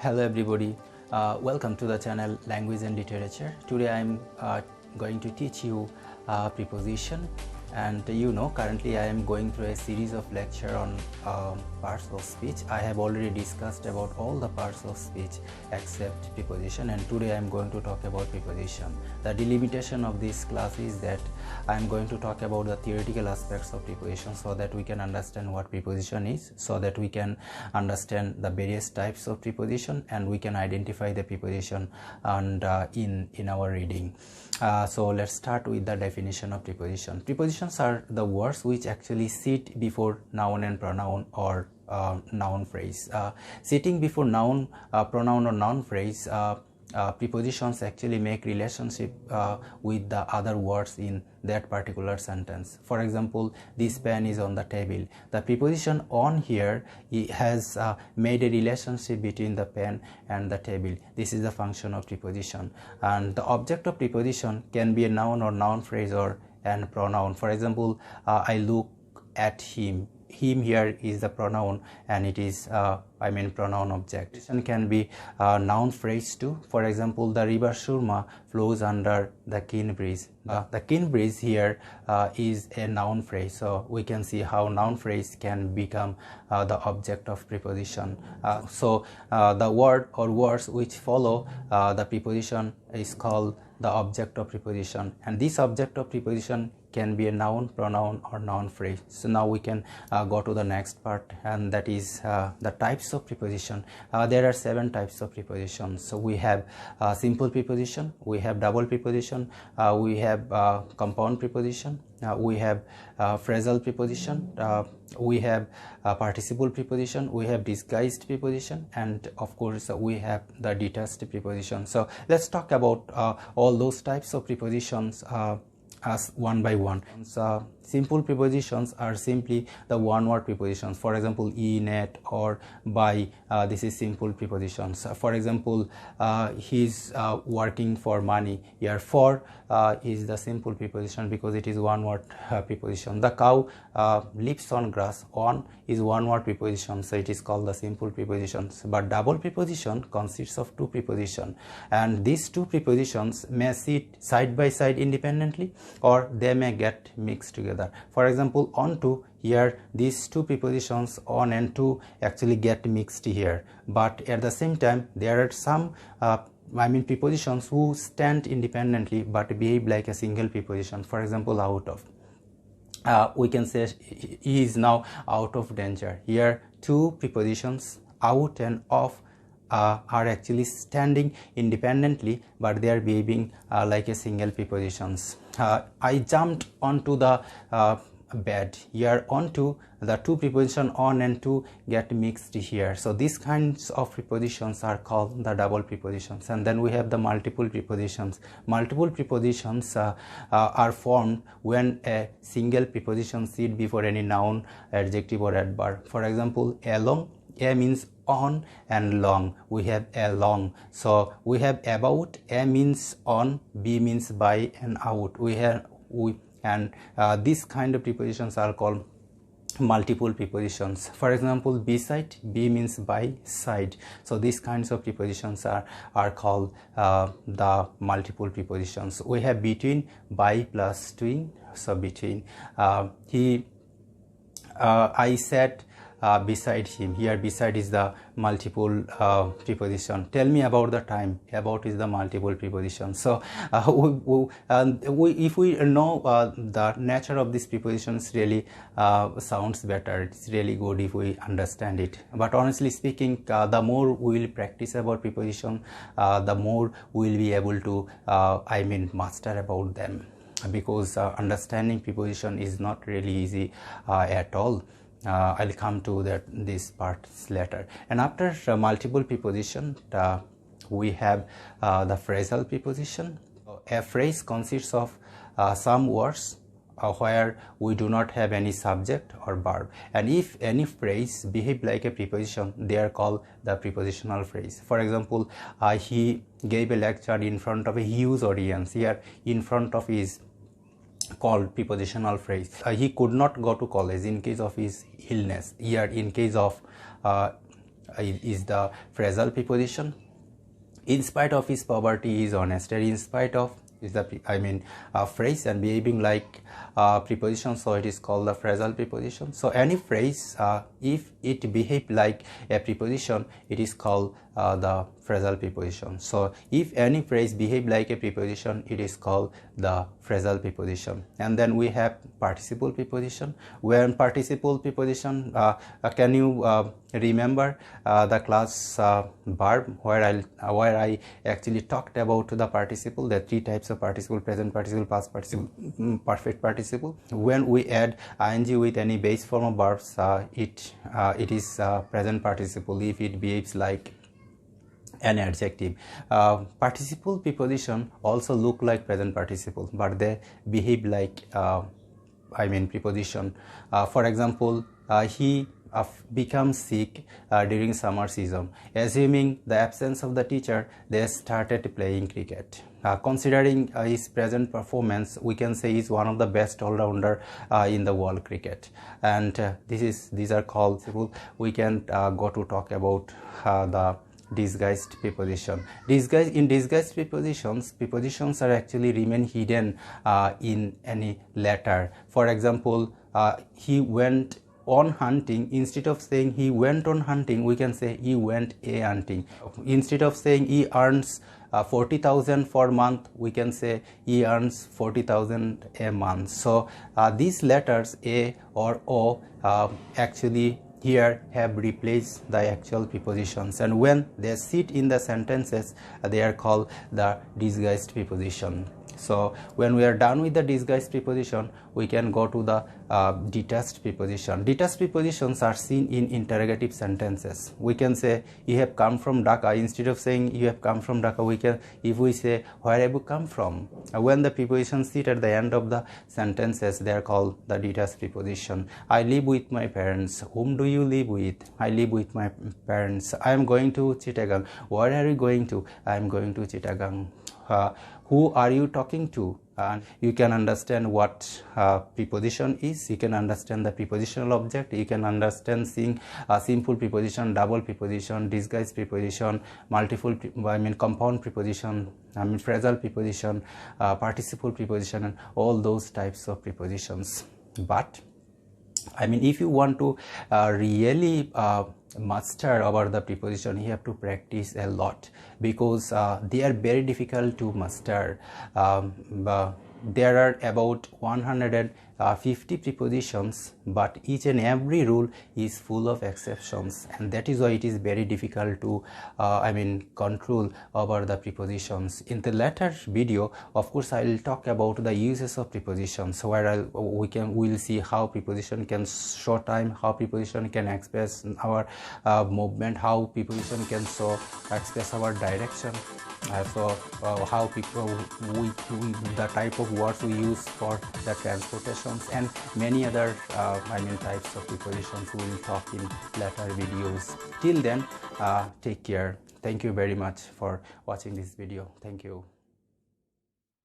Hello everybody, welcome to the channel Language and Literature. Today I am going to teach you preposition, and currently I am going through a series of lecture on parts of speech. I have already discussed about all the parts of speech except preposition, and today I am going to talk about preposition. The delimitation of this class is that I am going to talk about the theoretical aspects of preposition so that we can understand what preposition is, so that we can understand the various types of preposition and we can identify the preposition and in our reading. So let's start with the definition of preposition. Prepositions are the words which actually sit before noun and pronoun or noun phrase. Sitting before noun, pronoun or noun phrase, prepositions actually make relationship with the other words in that particular sentence. For example, this pen is on the table. The preposition on here has made a relationship between the pen and the table. This is the function of preposition, and the object of preposition can be a noun or noun phrase or an pronoun. For example, I look at him. Him here is the pronoun and it is pronoun object. It can be a noun phrase too. For example, the river Surma flows under the Keen Bridge. The Keen Bridge here is a noun phrase, so we can see how noun phrase can become the object of preposition. So the word or words which follow the preposition is called the object of preposition, and this object of preposition can be a noun, pronoun or noun phrase. So now we can go to the next part, and that is the types of preposition. There are 7 types of prepositions. So we have simple preposition, we have double preposition, we have compound preposition, we have phrasal preposition, we have participle preposition, we have disguised preposition, and of course we have the detached preposition. So let's talk about all those types of prepositions as one by one. So simple prepositions are simply the one word prepositions. For example, in, at, or, by, this is simple prepositions. For example, he's working for money. Here for is the simple preposition because it is one word preposition. The cow lives on grass. On is one word preposition, so it is called the simple prepositions. But double preposition consists of 2 prepositions, and these 2 prepositions may sit side by side independently or they may get mixed together. For example, onto, here these 2 prepositions on and to actually get mixed here, but at the same time there are some prepositions who stand independently but behave like a single preposition. For example, out of, we can say he is now out of danger. Here 2 prepositions, out and of, are actually standing independently but they are behaving like a single prepositions. I jumped onto the bed. Here onto, the 2 preposition on and to get mixed here. So these kinds of prepositions are called the double prepositions. And then we have the multiple prepositions. Multiple prepositions are formed when a single preposition sits before any noun, adjective or adverb. For example, along, a means on, and long, we have along. So we have about, a means on, b means by, and out. These kind of prepositions are called multiple prepositions. For example, beside, b means by, side. So these kinds of prepositions are called the multiple prepositions. We have between, by plus twin, so between. I sat beside him. Here beside is the multiple preposition. Tell me about the time. About is the multiple preposition. So if we know the nature of these prepositions, really sounds better. It's really good if we understand it. But honestly speaking, the more we will practice about preposition, the more we will be able to master about them, because understanding preposition is not really easy at all. I'll come to this part later. And after multiple preposition, we have the phrasal preposition. A phrase consists of some words where we do not have any subject or verb, and if any phrase behave like a preposition, they are called the prepositional phrase. For example, he gave a lecture in front of a huge audience. Here in front of is called prepositional phrase. He could not go to college in case of his illness. Here in case of is the phrasal preposition. In spite of his poverty, he is honest. And in spite of is the phrase and behaving like preposition, so it is called the phrasal preposition. So any phrase, if it behave like a preposition, it is called the phrasal preposition. So if any phrase behave like a preposition, it is called the phrasal preposition. And then we have participle preposition. When participle preposition, can you remember the class verb where I actually talked about the participle, the three types of participle: present participle, past participle, perfect participle. When we add ing with any base form of verbs, it is present participle if it behaves like an adjective. Participle preposition also look like present participle, but they behave like preposition. For example, he becomes sick during summer season. Assuming the absence of the teacher, they started playing cricket. Considering his present performance, we can say he's one of the best all-rounder in the world cricket. And these are called. We can go to talk about the disguised preposition. Disguised prepositions are actually remain hidden in any letter. For example, he went on hunting. Instead of saying he went on hunting, we can say he went a hunting. Instead of saying he earns 40,000 for month, we can say he earns 40,000 a month. So these letters a or o actually here have replaced the actual prepositions, and when they sit in the sentences, they are called the disguised preposition. So when we are done with the disguised preposition, we can go to the detached preposition. Detached prepositions are seen in interrogative sentences. We can say you have come from Dhaka. Instead of saying you have come from Dhaka, if we say where have you come from, when the prepositions sit at the end of the sentences, they are called the detached preposition. I live with my parents. Whom do you live with? I live with my parents. I am going to Chittagong. Where are you going to? I am going to Chittagong. Who are you talking to? And you can understand what preposition is. You can understand the prepositional object. You can understand seeing simple preposition, double preposition, disguised preposition, multiple compound preposition, phrasal preposition, participle preposition, and all those types of prepositions. But if you want to really master over the preposition, you have to practice a lot, because they are very difficult to master. There are about 150 prepositions, but each and every rule is full of exceptions, and that is why it is very difficult to control over the prepositions. In the later video, of course, I will talk about the uses of prepositions, where we'll see how preposition can show time, how preposition can express our movement, how preposition can express our direction, how the type of words we use for the transportations, and many other types of prepositions we will talk in later videos. Till then, take care. Thank you very much for watching this video. Thank you.